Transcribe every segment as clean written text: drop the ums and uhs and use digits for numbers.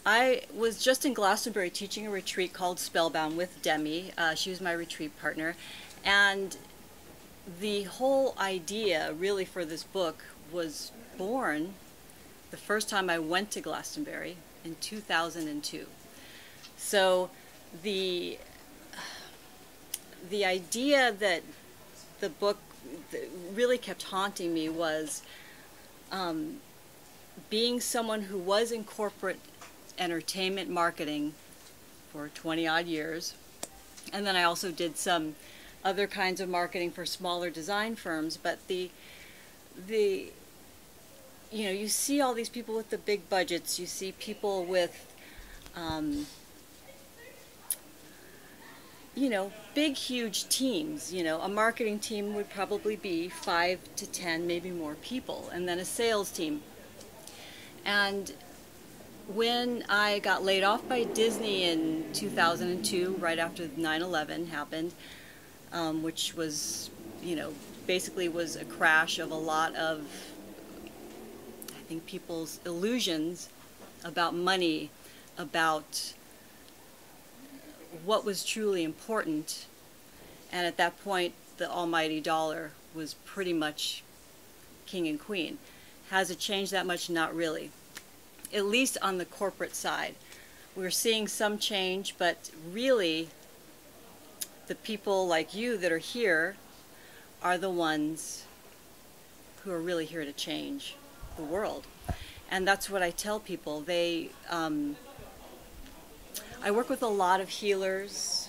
I was just in Glastonbury teaching a retreat called Spellbound with Demi. She was my retreat partner. And the whole idea really for this book was born the first time I went to Glastonbury in 2002. So the idea that the book really kept haunting me was being someone who was in corporate entertainment marketing for 20 odd years, and then I also did some other kinds of marketing for smaller design firms. But the you know, you see all these people with the big budgets, you see people with you know, big huge teams. You know, a marketing team would probably be 5 to 10, maybe more people, and then a sales team. And when I got laid off by Disney in 2002, right after 9/11 happened, which was, you know, basically was a crash of a lot of, I think, people's illusions about money, about what was truly important. And at that point, the almighty dollar was pretty much king and queen. Has it changed that much? Not really. At least on the corporate side. We're seeing some change, but really the people like you that are here are the ones who are really here to change the world. And that's what I tell people. I work with a lot of healers,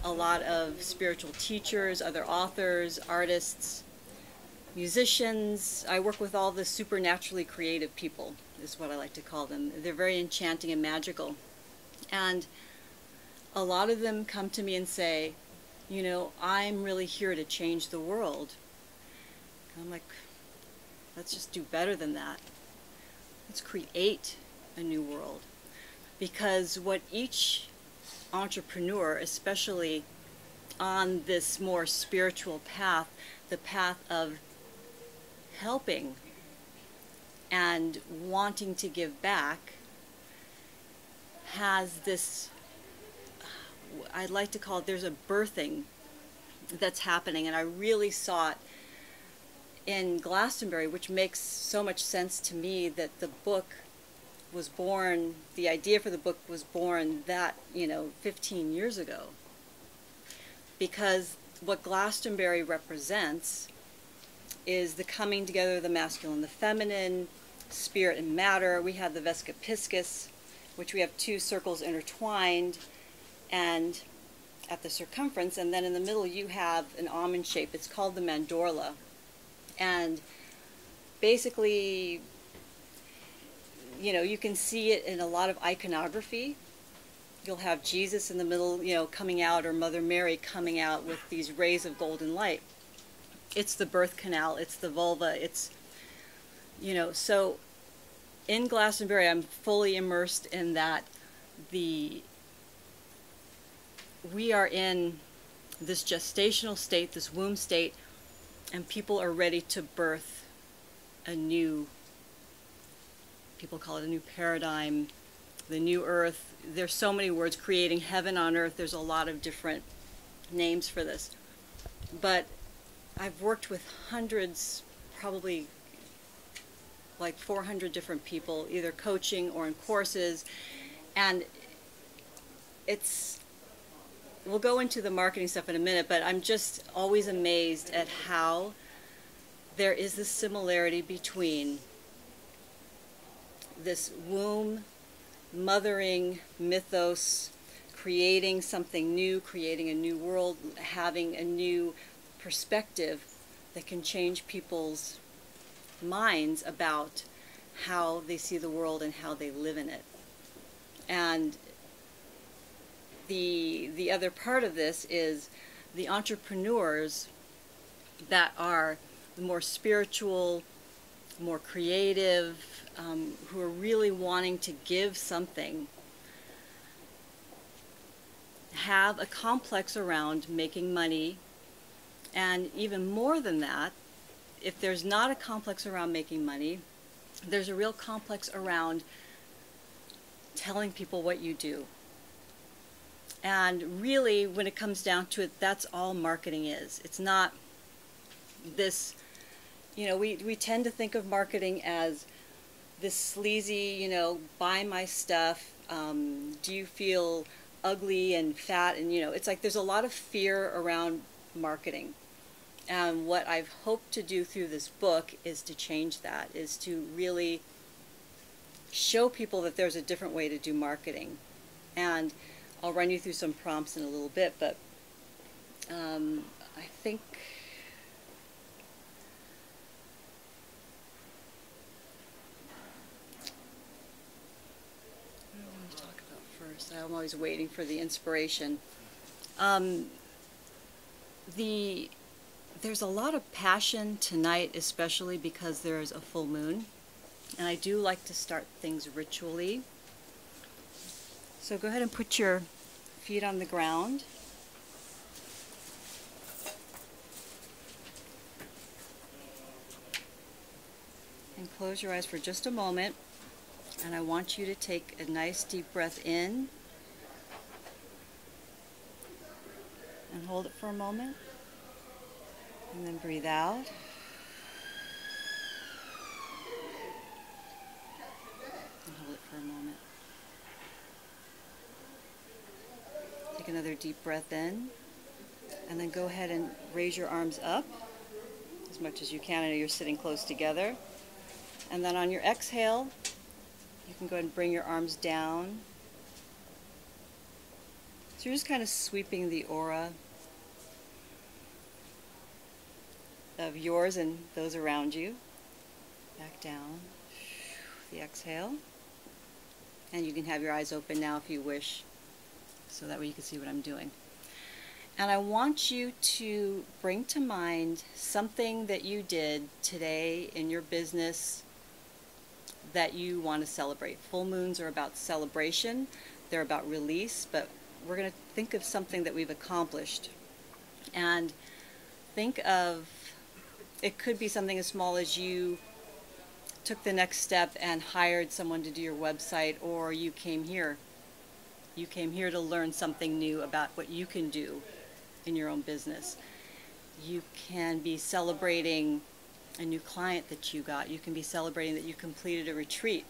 a lot of spiritual teachers, other authors, artists, musicians. I work with all the supernaturally creative people, is what I like to call them. They're very enchanting and magical. And a lot of them come to me and say, you know, I'm really here to change the world. And I'm like, let's just do better than that. Let's create a new world. Because what each entrepreneur, especially on this more spiritual path, the path of helping and wanting to give back, has this, I'd like to call it, there's a birthing that's happening. And I really saw it in Glastonbury, which makes so much sense to me that the book was born, the idea for the book was born that, you know, 15 years ago. Because what Glastonbury represents is the coming together of the masculine and the feminine, spirit and matter. We have the Vesca Piscis, which we have two circles intertwined and at the circumference, and then in the middle you have an almond shape. It's called the mandorla. And basically, you know, you can see it in a lot of iconography. You'll have Jesus in the middle, you know, coming out, or Mother Mary coming out with these rays of golden light. It's the birth canal, it's the vulva, it's, you know, so in Glastonbury I'm fully immersed in that. We are in this gestational state, this womb state, and people are ready to birth a new, people call it a new paradigm, the new earth. There's so many words, creating heaven on earth. There's a lot of different names for this. But I've worked with hundreds, probably like 400 different people, either coaching or in courses. And it's, we'll go into the marketing stuff in a minute, but I'm just always amazed at how there is this similarity between this womb, mothering mythos, creating something new, creating a new world, having a new perspective that can change people's minds about how they see the world and how they live in it. And the other part of this is the entrepreneurs that are the more spiritual, more creative, who are really wanting to give something, have a complex around making money. And even more than that, if there's not a complex around making money, there's a real complex around telling people what you do. And really, when it comes down to it, that's all marketing is. It's not this, you know, we tend to think of marketing as this sleazy, you know, buy my stuff, do you feel ugly and fat, and, you know, it's like there's a lot of fear around marketing. And what I've hoped to do through this book is to change that, is to really show people that there's a different way to do marketing. And I'll run you through some prompts in a little bit, but I think what do I want to talk about first? I'm always waiting for the inspiration. There's a lot of passion tonight, especially because there's a full moon, and I do like to start things ritually. So go ahead and put your feet on the ground. And close your eyes for just a moment. And I want you to take a nice deep breath in. And hold it for a moment. And then breathe out. And hold it for a moment. Take another deep breath in, and then go ahead and raise your arms up as much as you can. I know you're sitting close together. And then on your exhale, you can go ahead and bring your arms down. So you're just kind of sweeping the aura of yours and those around you. Back down. The exhale. And you can have your eyes open now if you wish, so that way you can see what I'm doing. And I want you to bring to mind something that you did today in your business that you want to celebrate. Full moons are about celebration, they're about release, but we're going to think of something that we've accomplished. And think of, it could be something as small as you took the next step and hired someone to do your website, or you came here. You came here to learn something new about what you can do in your own business. You can be celebrating a new client that you got. You can be celebrating that you completed a retreat.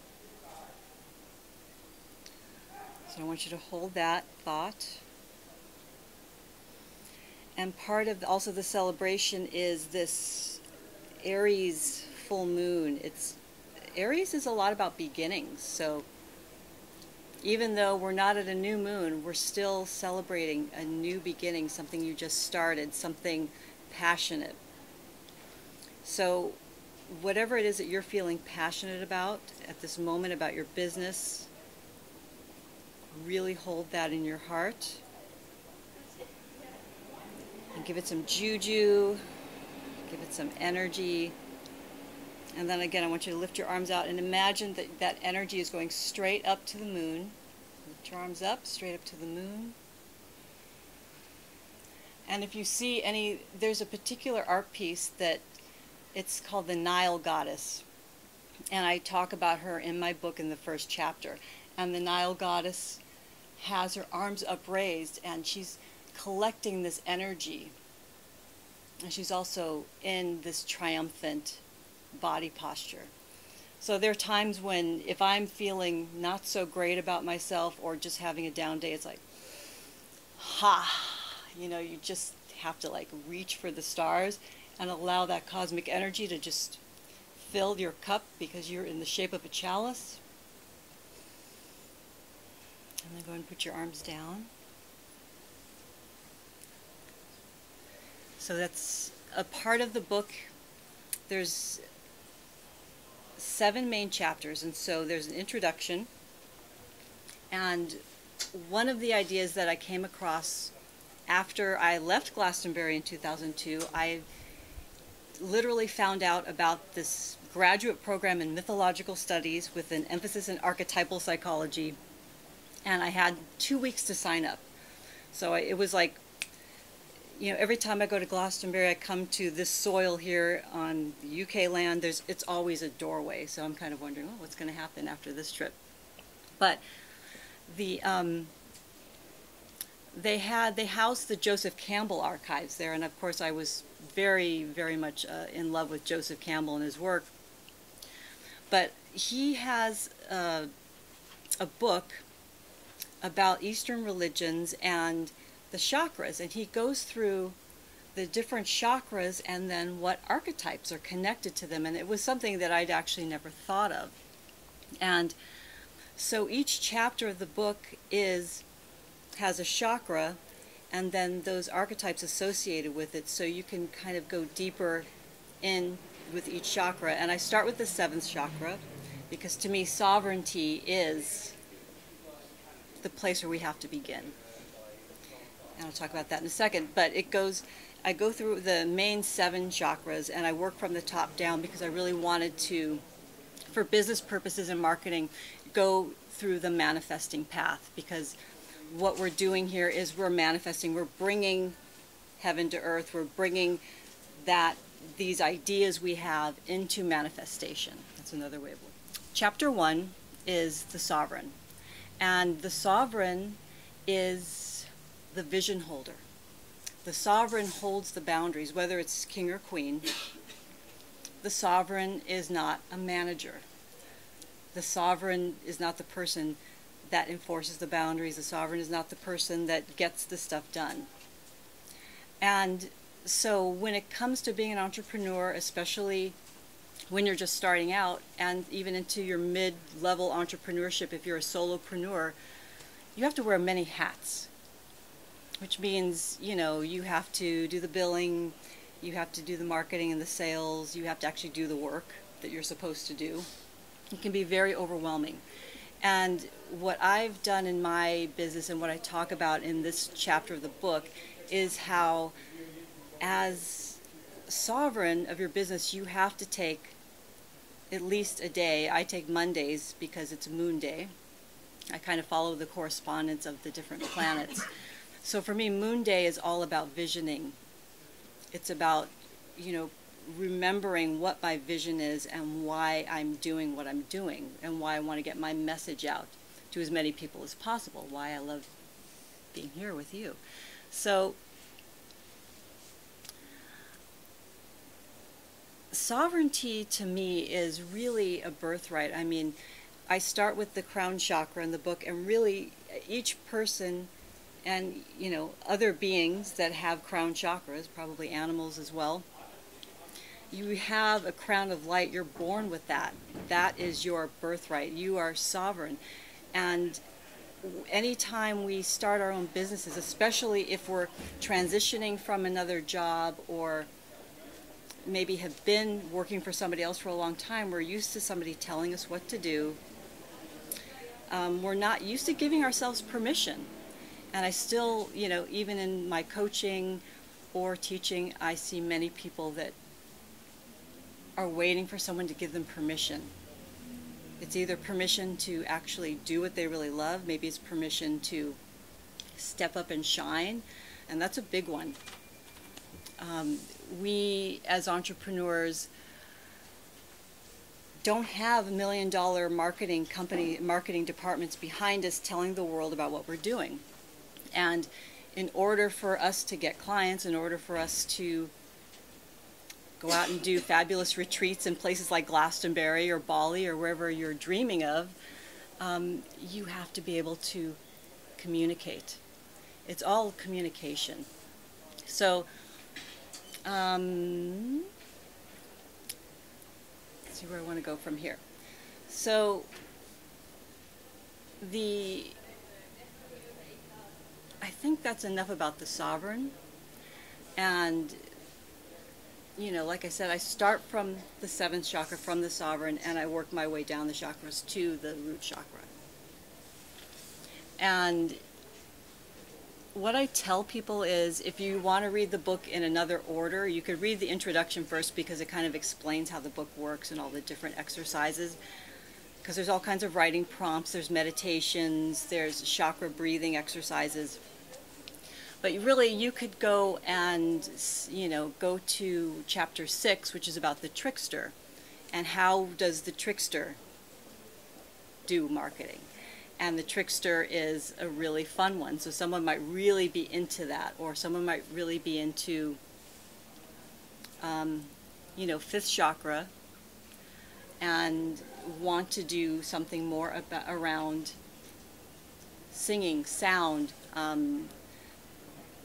So I want you to hold that thought. And part of also the celebration is this Aries full moon. Aries is a lot about beginnings. So even though we're not at a new moon, we're still celebrating a new beginning, something you just started, something passionate. So whatever it is that you're feeling passionate about at this moment about your business, really hold that in your heart. And give it some juju, give it some energy. And then again, I want you to lift your arms out and imagine that that energy is going straight up to the moon. Lift your arms up, straight up to the moon. And if you see there's a particular art piece that it's called the Nile Goddess. And I talk about her in my book in the first chapter. And the Nile Goddess has her arms upraised and she's collecting this energy. And she's also in this triumphant body posture. So there are times when if I'm feeling not so great about myself or just having a down day, it's like, you just have to like reach for the stars and allow that cosmic energy to just fill your cup because you're in the shape of a chalice. And then go and put your arms down. So that's a part of the book. There's 7 main chapters, and so there's an introduction. And one of the ideas that I came across after I left Glastonbury in 2002, I literally found out about this graduate program in mythological studies with an emphasis in archetypal psychology, and I had 2 weeks to sign up. So it was like, every time I go to Glastonbury, I come to this soil here on the UK land, it's always a doorway. So I'm kind of wondering, what's going to happen after this trip? But The they housed the Joseph Campbell archives there, and of course I was very, very much in love with Joseph Campbell and his work. But he has a book about Eastern religions and the chakras, and he goes through the different chakras and then what archetypes are connected to them, and it was something that I'd actually never thought of. And so each chapter of the book has a chakra and then those archetypes associated with it, so you can kind of go deeper in with each chakra. And I start with the 7th chakra because to me sovereignty is the place where we have to begin. And I'll talk about that in a second, but I go through the main 7 chakras and I work from the top down because I really wanted to, for business purposes and marketing, go through the manifesting path, because what we're doing here is we're manifesting, we're bringing heaven to earth, we're bringing these ideas we have into manifestation. That's another way of looking. Chapter 1 is the sovereign, and the sovereign is the vision holder. The sovereign holds the boundaries, whether it's king or queen. The sovereign is not a manager. The sovereign is not the person that enforces the boundaries. The sovereign is not the person that gets the stuff done. And so when it comes to being an entrepreneur, especially when you're just starting out and even into your mid-level entrepreneurship, if you're a solopreneur, you have to wear many hats, which means, you know, you have to do the billing, you have to do the marketing and the sales, you have to actually do the work that you're supposed to do. It can be very overwhelming. And what I've done in my business and what I talk about in this chapter of the book is how, as sovereign of your business, you have to take at least a day. I take Mondays because it's Moon Day. I kind of follow the correspondence of the different planets. So for me, Moon Day is all about visioning. It's about, you know, remembering what my vision is and why I'm doing what I'm doing and why I want to get my message out to as many people as possible, why I love being here with you. So sovereignty to me is really a birthright. I mean, I start with the crown chakra in the book, and really each person and, you know, other beings that have crown chakras, probably animals as well, you have a crown of light. You're born with that. That is your birthright. You are sovereign. And anytime we start our own businesses, especially if we're transitioning from another job or maybe have been working for somebody else for a long time, we're used to somebody telling us what to do. We're not used to giving ourselves permission. And I still, you know, even in my coaching or teaching, I see many people that are waiting for someone to give them permission. It's either permission to actually do what they really love, maybe it's permission to step up and shine, and that's a big one. We, as entrepreneurs, don't have $1 million marketing departments behind us telling the world about what we're doing. And in order for us to get clients, in order for us to go out and do fabulous retreats in places like Glastonbury or Bali or wherever you're dreaming of, you have to be able to communicate. It's all communication. So, let's see where I want to go from here. So, I think that's enough about the sovereign. And, you know, like I said, I start from the 7th chakra, from the sovereign, and I work my way down the chakras to the root chakra. And what I tell people is, if you want to read the book in another order, you could read the introduction first because it kind of explains how the book works and all the different exercises. Because there's all kinds of writing prompts, there's meditations, there's chakra breathing exercises. But really, you could go and, you know, go to chapter 6, which is about the trickster, and how does the trickster do marketing. and the trickster is a really fun one. So someone might really be into that, or someone might really be into, you know, fifth chakra, and want to do something more around singing, sound, and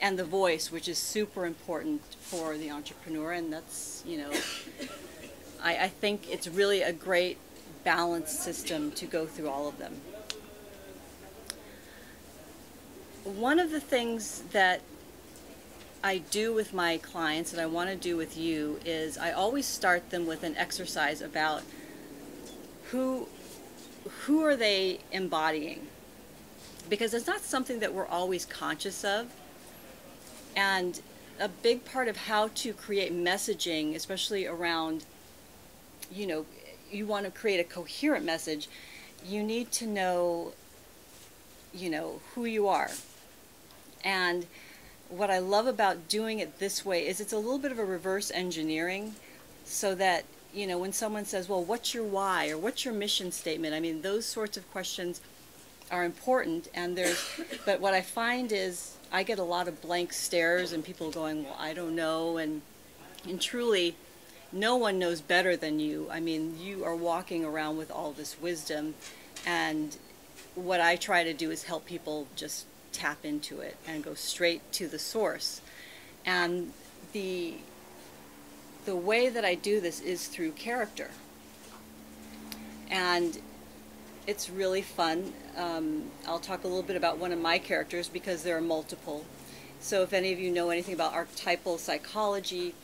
the voice, which is super important for the entrepreneur. And that's, you know, I think it's really a great balanced system to go through all of them. One of the things that I do with my clients, and I want to do with you, is I always start them with an exercise about who are they embodying, because it's not something that we're always conscious of. And a big part of how to create messaging, especially around, you know, you want to create a coherent message, you need to know, you know, who you are. And what I love about doing it this way is it's a little bit of a reverse engineering, so that, you know, when someone says, well, what's your why, or what's your mission statement? I mean, those sorts of questions are important, and but what I find is I get a lot of blank stares and people going, well, I don't know, and truly, no one knows better than you. I mean, you are walking around with all this wisdom, and what I try to do is help people just tap into it and go straight to the source. And the way that I do this is through character, and it's really fun. I'll talk a little bit about one of my characters because there are multiple. So if any of you know anything about archetypal psychology,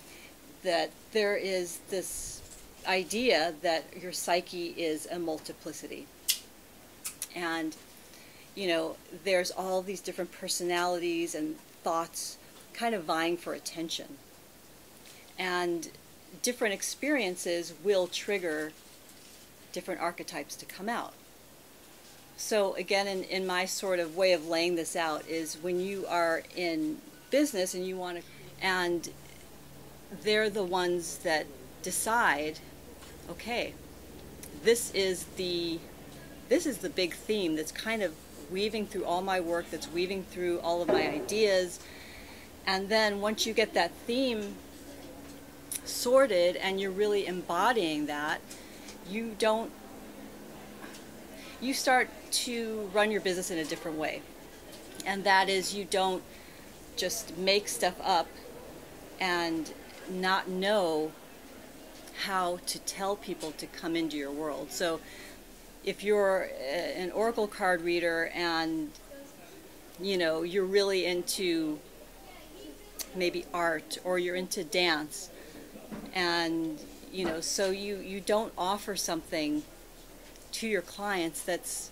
that there is this idea that your psyche is a multiplicity. And, you know, there's all these different personalities and thoughts kind of vying for attention. And different experiences will trigger different archetypes to come out. So again, in my sort of way of laying this out is when you are in business and you want to, and they're the ones that decide, okay, this is the big theme that's kind of weaving through all my work, that's weaving through all of my ideas. And then once you get that theme sorted and you're really embodying that, you start to run your business in a different way. And that is, you don't just make stuff up and not know how to tell people to come into your world. So if you're an oracle card reader and, you know, you're really into maybe art, or you're into dance, and, you know, so you don't offer something to your clients that's,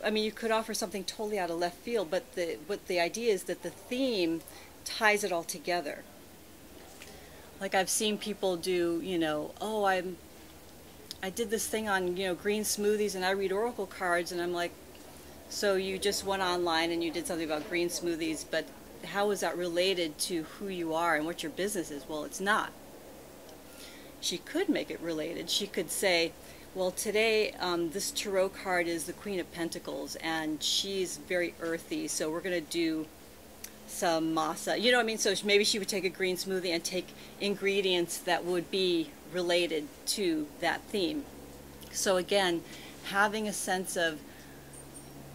I mean, you could offer something totally out of left field, but the idea is that the theme ties it all together. Like I've seen people do, you know, oh, I did this thing on, you know, green smoothies, and I read oracle cards, and I'm like, so you just went online and you did something about green smoothies, but how is that related to who you are and what your business is? Well, it's not. She could make it related. She could say, well, today this tarot card is the Queen of Pentacles, and she's very earthy, so we're going to do some masa. You know what I mean? So maybe she would take a green smoothie and take ingredients that would be related to that theme. So again, having a sense of,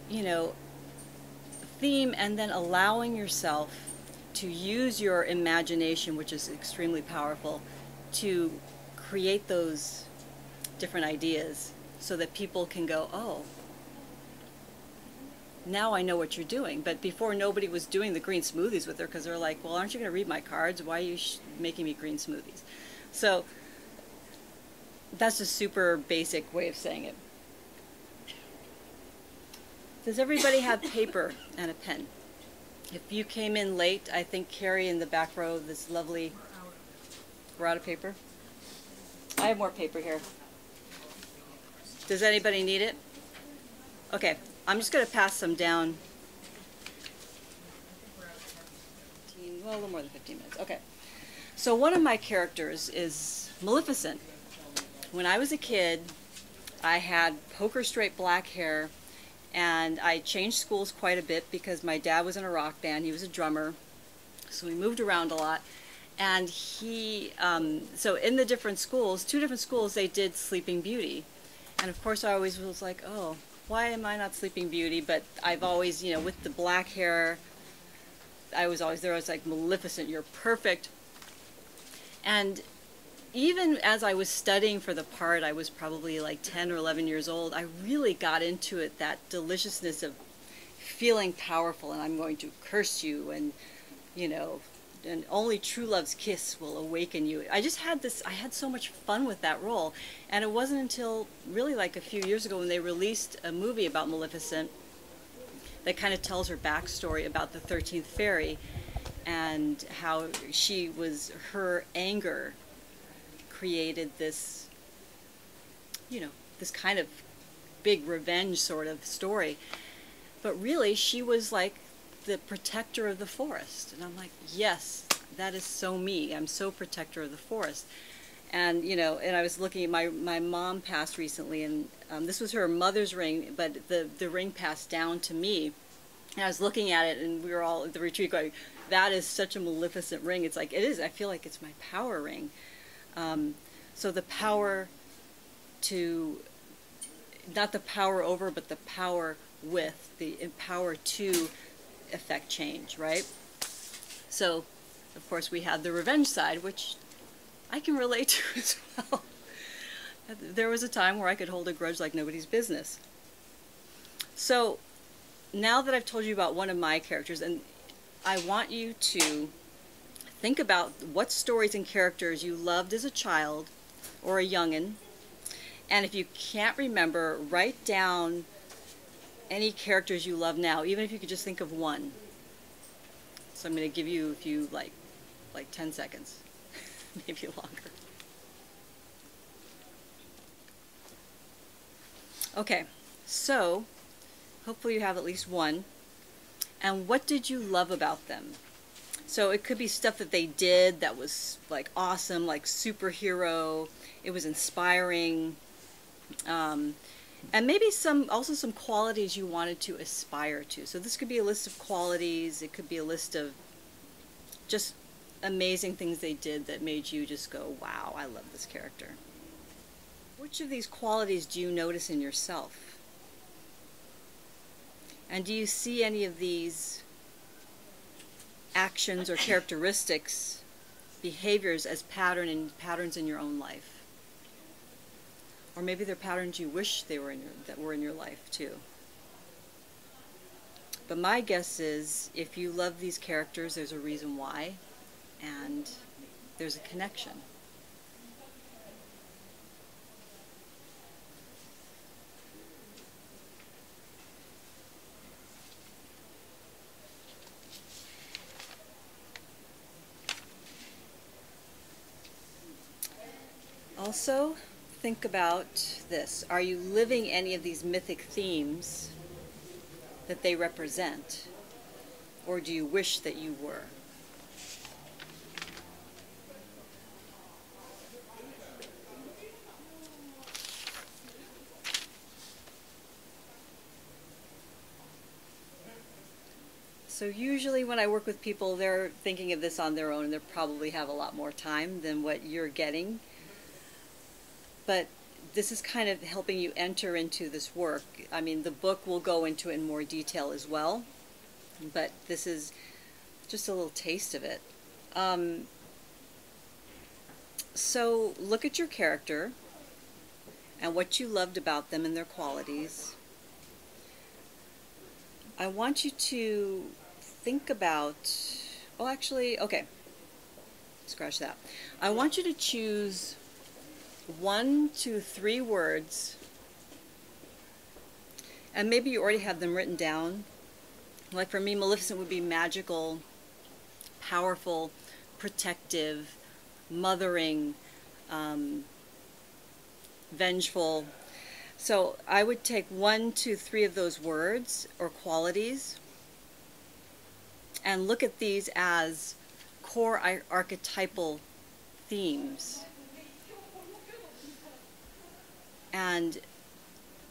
you know, theme, and then allowing yourself to use your imagination, which is extremely powerful, to create those different ideas so that people can go, oh, now I know what you're doing. But before, nobody was doing the green smoothies with her because they're like, well, aren't you going to read my cards? Why are you making me green smoothies? So that's a super basic way of saying it. Does everybody have paper and a pen? If you came in late, I think Carrie in the back row, this lovely, we're out of paper? I have more paper here. Does anybody need it? Okay, I'm just going to pass some down. Well, a little more than 15 minutes. Okay. So one of my characters is Maleficent. When I was a kid, I had poker straight black hair, And I changed schools quite a bit because my dad was in a rock band. He was a drummer, so we moved around a lot. And so in the different schools, 2 different schools, they did Sleeping Beauty. And of course I always was like, oh, why am I not Sleeping Beauty? But I've always, with the black hair, I was always there. I was like, Maleficent, you're perfect. And even as I was studying for the part, I was probably like 10 or 11 years old, I really got into it, that deliciousness of feeling powerful, and I'm going to curse you, and, and only true love's kiss will awaken you. I had so much fun with that role. And it wasn't until really like a few years ago when they released a movie about Maleficent that kind of tells her backstory about the 13th fairy and how her anger created this, this kind of big revenge sort of story. But really, she was like the protector of the forest. And I'm like, yes, that is so me. I'm so protector of the forest. And, and I was looking at my mom passed recently, and this was her mother's ring, but the ring passed down to me. And I was looking at it, and we were all at the retreat going, that is such a Maleficent ring. It's like, it is. I feel like it's my power ring. So the power to, not the power over, but the power with, the power to affect change, right? So, of course, we have the revenge side, which I can relate to as well. There was a time where I could hold a grudge like nobody's business. So, now that I've told you about one of my characters, and I want you to think about what stories and characters you loved as a child or a youngin', and if you can't remember, write down any characters you love now, even if you could just think of one. So I'm going to give you a few, like 10 seconds, maybe longer. Okay, so hopefully you have at least one. And what did you love about them? So it could be stuff that they did that was like awesome, like superhero. It was inspiring. And maybe also some qualities you wanted to aspire to. So this could be a list of qualities. It could be a list of just amazing things they did that made you just go, wow, I love this character. Which of these qualities do you notice in yourself? And do you see any of these actions or characteristics, behaviors as patterns in your own life? Or maybe they're patterns you wish that were in your life too. But my guess is, if you love these characters, there's a reason why, and there's a connection. Also, think about this. Are you living any of these mythic themes that they represent? Or do you wish that you were? So usually when I work with people, they're thinking of this on their own, and they probably have a lot more time than what you're getting. But this is kind of helping you enter into this work. I mean, the book will go into it in more detail as well, but this is just a little taste of it. So look at your character and what you loved about them and their qualities. I want you to think about, oh, actually, okay, scratch that. I want you to choose 1 to 3 words, and maybe you already have them written down. Like for me, Maleficent would be magical, powerful, protective, mothering, vengeful. So I would take 1, 2, 3 of those words or qualities and look at these as core archetypal themes. And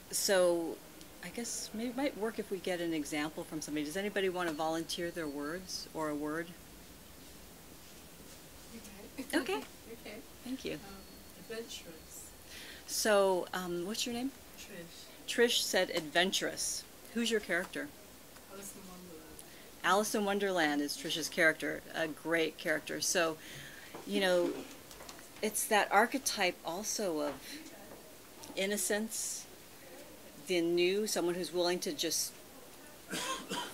so I guess maybe it might work if we get an example from somebody. Does anybody want to volunteer their words or a word? Okay. Okay. Okay. Thank you. Adventurous. So, what's your name? Trish. Trish said adventurous. Who's your character? Alice in Wonderland. Alice in Wonderland is Trish's character, a great character. So, you know, it's that archetype also of innocence, the new, someone who's willing to just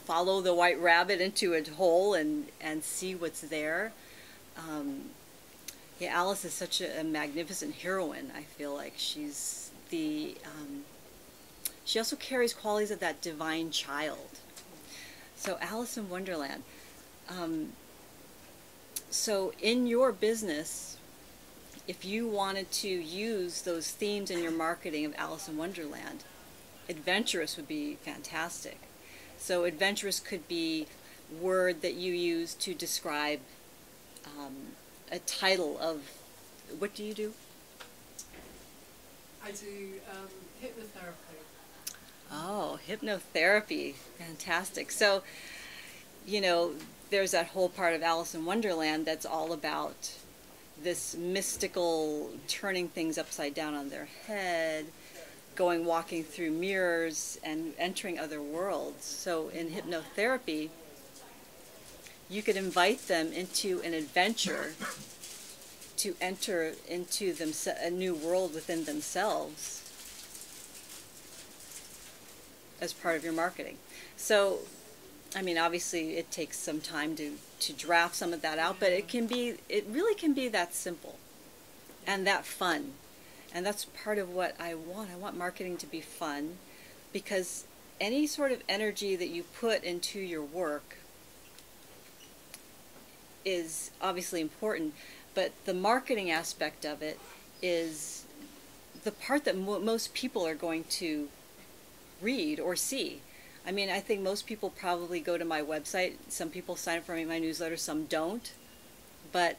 follow the white rabbit into a hole and see what's there. Yeah, Alice is such a magnificent heroine. I feel like she's the, she also carries qualities of that divine child. So Alice in Wonderland. So in your business, if you wanted to use those themes in your marketing of Alice in Wonderland, adventurous would be fantastic. So adventurous could be a word that you use to describe a title of, what do you do? I do hypnotherapy. Oh, hypnotherapy, fantastic. So, you know, there's that whole part of Alice in Wonderland that's all about this mystical turning things upside down on their head, walking through mirrors and entering other worlds. So in hypnotherapy, you could invite them into an adventure to enter into a new world within themselves as part of your marketing. So, I mean, obviously it takes some time to draft some of that out, but it really can be that simple and that fun. And that's part of what I want. I want marketing to be fun, because any sort of energy that you put into your work is obviously important, but the marketing aspect of it is the part that most people are going to read or see. I mean, I think most people probably go to my website. Some people sign up for my newsletter, some don't. But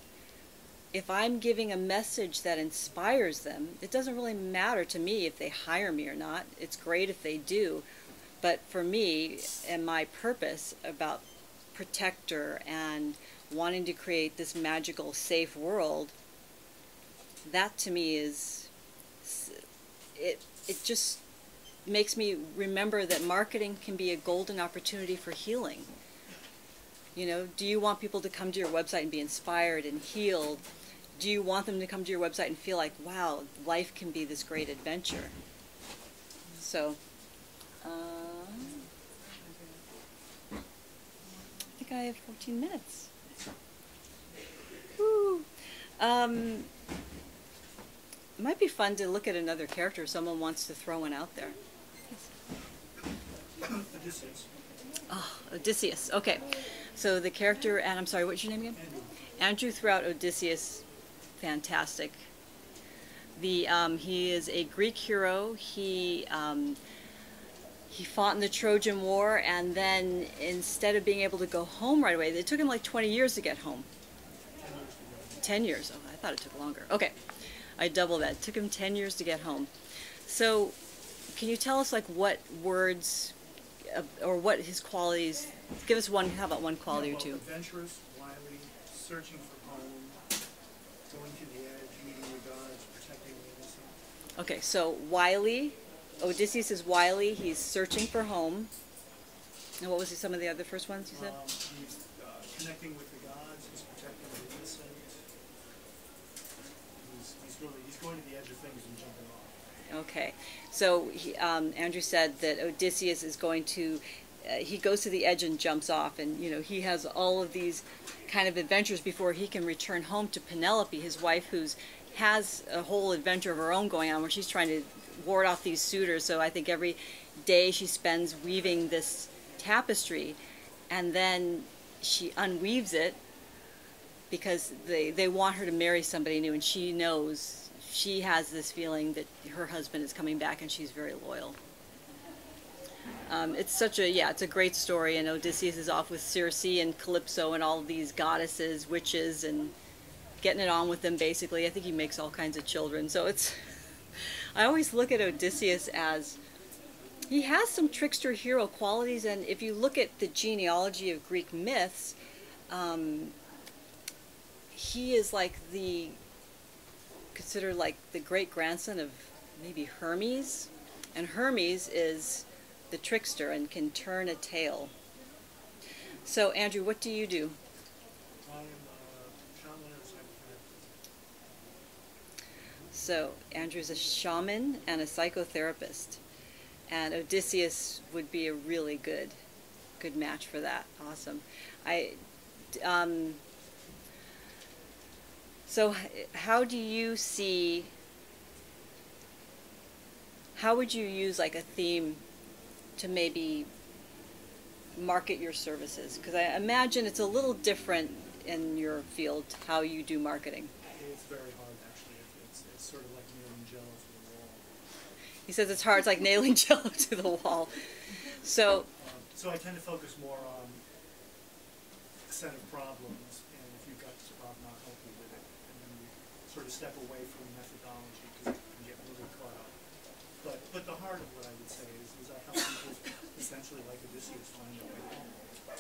if I'm giving a message that inspires them, it doesn't really matter to me if they hire me or not. It's great if they do. But for me and my purpose about protector and wanting to create this magical, safe world, that to me is, it just makes me remember that marketing can be a golden opportunity for healing. You know, do you want people to come to your website and be inspired and healed? Do you want them to come to your website and feel like, wow, life can be this great adventure? So, I think I have 14 minutes. Woo. It might be fun to look at another character if someone wants to throw one out there. Odysseus. Oh, Odysseus. Okay. So the character, and I'm sorry, what's your name again? Andrew threw out Odysseus. Fantastic. He is a Greek hero. He fought in the Trojan War, and then instead of being able to go home right away, it took him like 20 years to get home. 10 years. Oh, I thought it took longer. Okay. I doubled that. It took him 10 years to get home. So can you tell us like what words or what his qualities, give us one, how about one quality or two? Adventurous, wily, searching for home, going to the edge, meeting the gods, protecting the innocent. Okay, so wily, Odysseus is wily, he's searching for home. And what was some of the other first ones you said? He's connecting with the gods, he's protecting the innocent. He's going to the edge of things and jumping off. Okay, so Andrew said that Odysseus is going to, he goes to the edge and jumps off, and you know he has all of these kind of adventures before he can return home to Penelope, his wife, who's has a whole adventure of her own going on where she's trying to ward off these suitors. So I think every day she spends weaving this tapestry, and then she unweaves it because they want her to marry somebody new, and she knows, she has this feeling that her husband is coming back, and she's very loyal. It's such a, yeah, it's a great story, and Odysseus is off with Circe and Calypso and all these goddesses, witches, and getting it on with them basically. I think he makes all kinds of children. So it's, I always look at Odysseus as He has some trickster hero qualities, and if you look at the genealogy of Greek myths, he is like considered like the great grandson of maybe Hermes, and Hermes is the trickster and can turn a tale. So Andrew, what do you do? I am a shaman and a psychotherapist. So Andrew's a shaman and a psychotherapist, and Odysseus would be a really good match for that. Awesome. So how do you see, how would you use like a theme to maybe market your services? Because I imagine it's a little different in your field, how you do marketing. It's very hard, actually. It's sort of like nailing jello to the wall. He says it's hard, it's like nailing jello to the wall. So I tend to focus more on a set of problems, and if you've got this problem, I'll help you with it. And then we sort of step away from methodology because it can get really caught up. But the heart of what I would say is I help people essentially like Odysseus find their way home.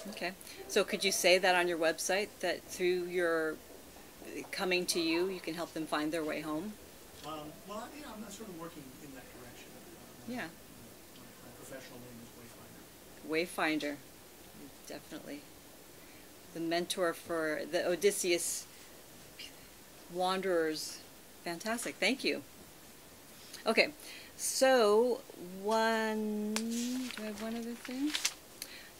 okay. So could you say that on your website, that through your coming to you, you can help them find their way home? Well, yeah, I'm not sort of working in that direction. Yeah. My professional name is Wayfinder. Wayfinder, definitely. The mentor for the Odysseus wanderers. Fantastic, thank you. Okay, so do I have one other thing?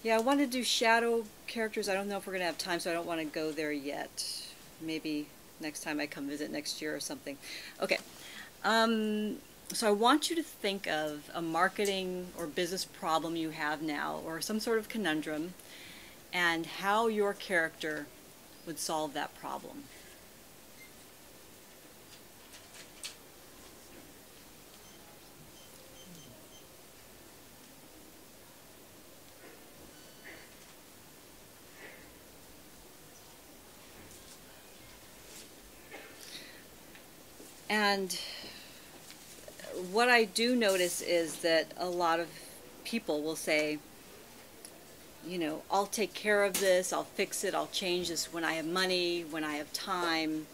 Yeah, I want to do shadow characters. I don't know if we're going to have time, so I don't want to go there yet. Maybe next time I come visit next year or something. Okay, so I want you to think of a marketing or business problem you have now, or some sort of conundrum, and how your character would solve that problem. And what I do notice is that a lot of people will say, you know, I'll take care of this, I'll fix it, I'll change this when I have money, when I have time.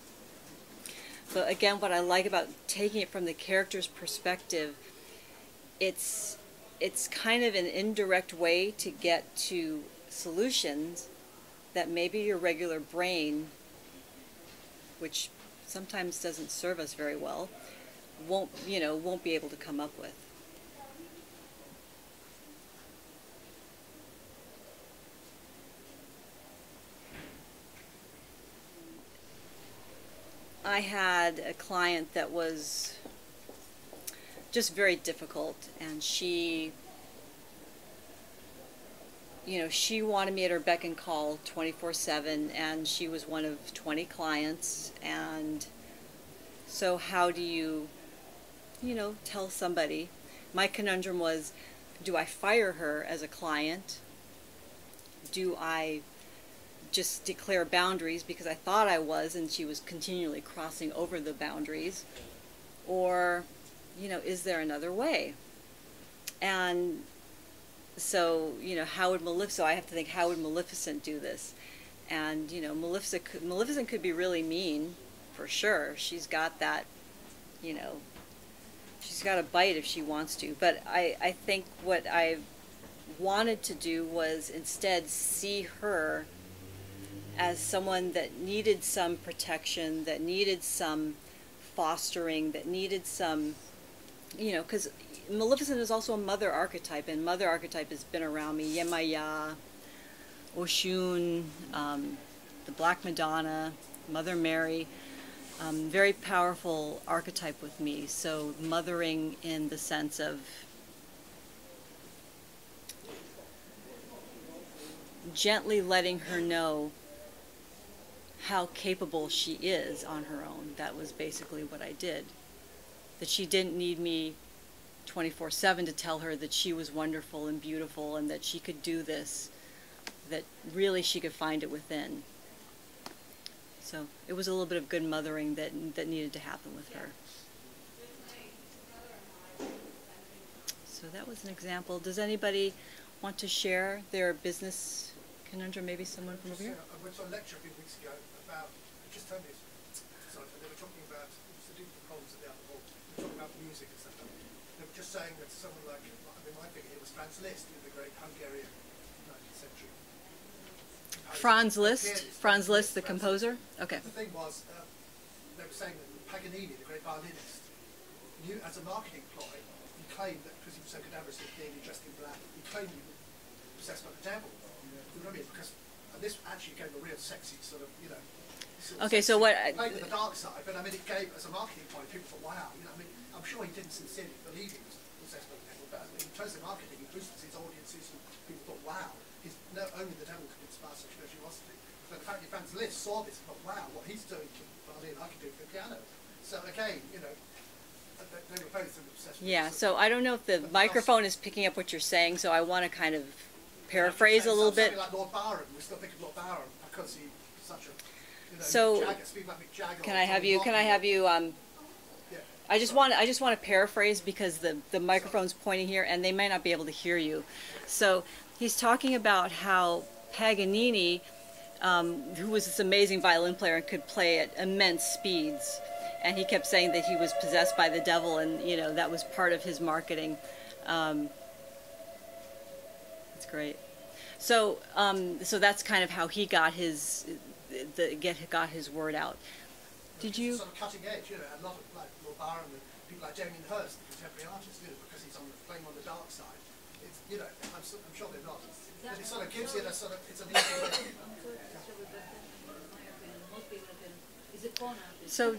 But again, what I like about taking it from the character's perspective, it's kind of an indirect way to get to solutions that maybe your regular brain, which sometimes doesn't serve us very well, won't be able to come up with. I had a client that was just very difficult, and she wanted me at her beck and call 24/7, and she was one of 20 clients. And so how do you tell somebody? My conundrum was, do I fire her as a client? Do I just declare boundaries because I thought I was and she was continually crossing over the boundaries? Or, is there another way? And so, how would I have to think, how would Maleficent do this? And, Maleficent could be really mean, for sure. She's got that, she's got a bite if she wants to. But I think what I wanted to do was instead see her as someone that needed some protection, that needed some fostering, that needed some, because Maleficent is also a mother archetype, and mother archetype has been around me. Yemaya, Oshun, the Black Madonna, Mother Mary, very powerful archetype with me. So mothering in the sense of gently letting her know how capable she is on her own. That was basically what I did. That she didn't need me 24/7 to tell her that she was wonderful and beautiful and that she could do this, that really she could find it within. So it was a little bit of good mothering that needed to happen with her. So So that was an example. Does anybody want to share their business conundrum? Maybe someone from over here? I went to a lecture a few weeks ago about, just told me, sorry, they were talking about, to do with the problems that they have, they were talking about music and stuff. They were just saying that someone like, I mean, my figure here was Franz Liszt, the great Hungarian 19th century. Franz Liszt, the composer? Okay. The thing was, they were saying that Paganini, the great violinist, knew as a marketing ploy, he claimed that because he was so cadaverous and being dressed in black, he claimed he was possessed by the devil. You know what I mean? Because, and this actually gave a real sexy sort of, you know, okay, so what? Played with the dark side, but I mean, it gave as a marketing point. People thought, wow, you know, I mean, I'm sure he didn't sincerely believe he was possessed by the devil, but in terms of marketing, he boosted his audiences, and people thought, wow, only the devil could inspire such virtuosity. But apparently, Franz Liszt saw this and thought, wow, what he's doing to violin, I can do for the piano. So again, you know, they were both obsessed. Yeah. So I don't know if the microphone is picking up what you're saying, so I want to kind of paraphrase a little bit. Like Lord Byron, we still think of Lord Byron because he's such a, you know, so like can I have you? Yeah. I just want to paraphrase because the microphone's pointing here and they might not be able to hear you. So he's talking about how Paganini, who was this amazing violin player and could play at immense speeds, and he kept saying that he was possessed by the devil, and you know that was part of his marketing. That's great. So so that's kind of how he got his word out. Did you? Sort of cutting edge, you know, a lot of like Lord Byron and people like Damien Hirst, the contemporary artists, you know, because he's playing on the dark side. It's, you know, I'm sure they're not. But it sort of gives it a sort of, it's an easy way. So,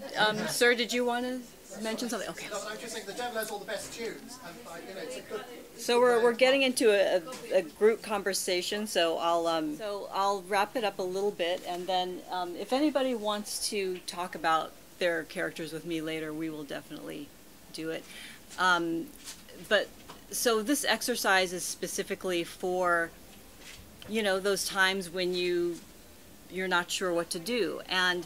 sir, did you want to mention something? Okay. No, but I just think the devil has all the best tunes, and you know, it's a good. So we're getting into a group conversation. So I'll wrap it up a little bit, and then if anybody wants to talk about their characters with me later, we will definitely do it. But so this exercise is specifically for, you know, those times when you're not sure what to do. And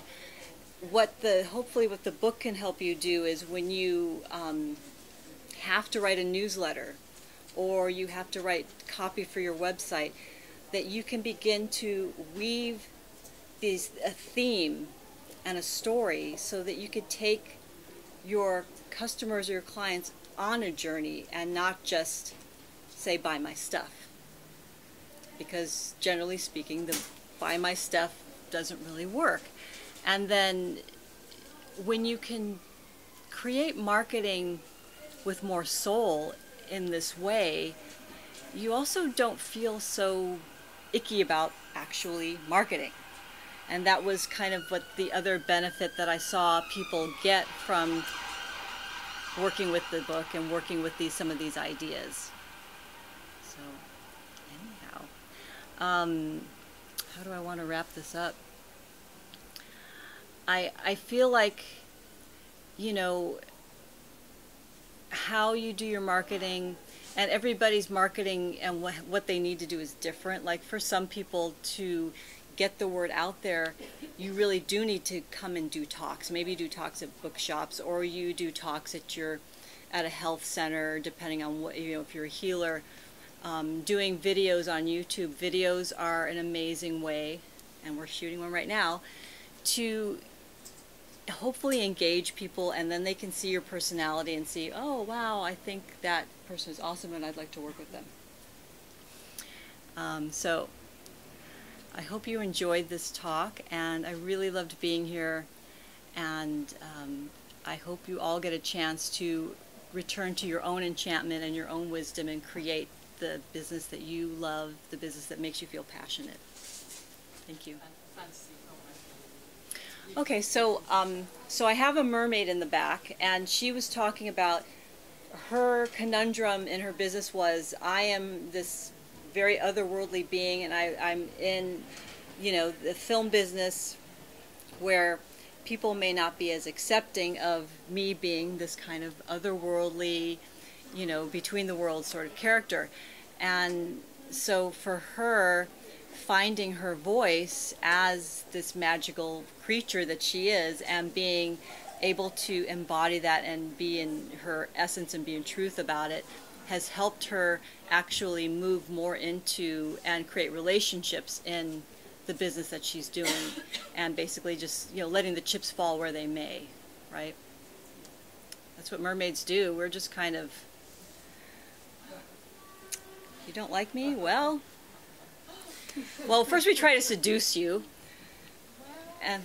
hopefully what the book can help you do is when you have to write a newsletter or you have to write copy for your website, that you can begin to weave a theme and a story so that you could take your customers or your clients on a journey and not just say, buy my stuff. Because generally speaking, the buy my stuff doesn't really work. And then when you can create marketing with more soul in this way, you also don't feel so icky about actually marketing. And that was kind of what the other benefit that I saw people get from working with the book and working with some of these ideas. So anyhow, how do I want to wrap this up? I feel like, you know, how you do your marketing, and everybody's marketing and what they need to do is different. Like for some people, to get the word out there, you really do need to come and do talks. Maybe you do talks at bookshops, or you do talks at a health center, depending on what, you know, if you're a healer. Doing videos on YouTube. Videos are an amazing way, and we're shooting one right now, to hopefully engage people, and then they can see your personality and see, oh wow, I think that person is awesome and I'd like to work with them. So I hope you enjoyed this talk, and I really loved being here, and I hope you all get a chance to return to your own enchantment and your own wisdom and create the business that you love, the business that makes you feel passionate. Thank you. Okay, so so I have a mermaid in the back, and she was talking about her conundrum in her business was, I am this very otherworldly being, and I'm in, you know, the film business where people may not be as accepting of me being this kind of otherworldly, you know, between the worlds sort of character. And so for her, finding her voice as this magical creature that she is, and being able to embody that and be in her essence and be in truth about it, has helped her actually move more into and create relationships in the business that she's doing, and basically just, you know, letting the chips fall where they may, right? That's what mermaids do. We're just kind of, you don't like me? Well, first we try to seduce you, and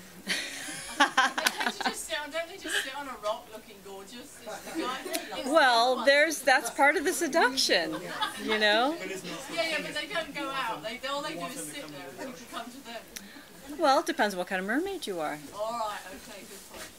Don't they just sit on a rock looking gorgeous? well, that's part of the seduction, you know? Yeah, but they don't go out. All they do is sit there and people come to them. Well, it depends on what kind of mermaid you are. All right, okay, good point.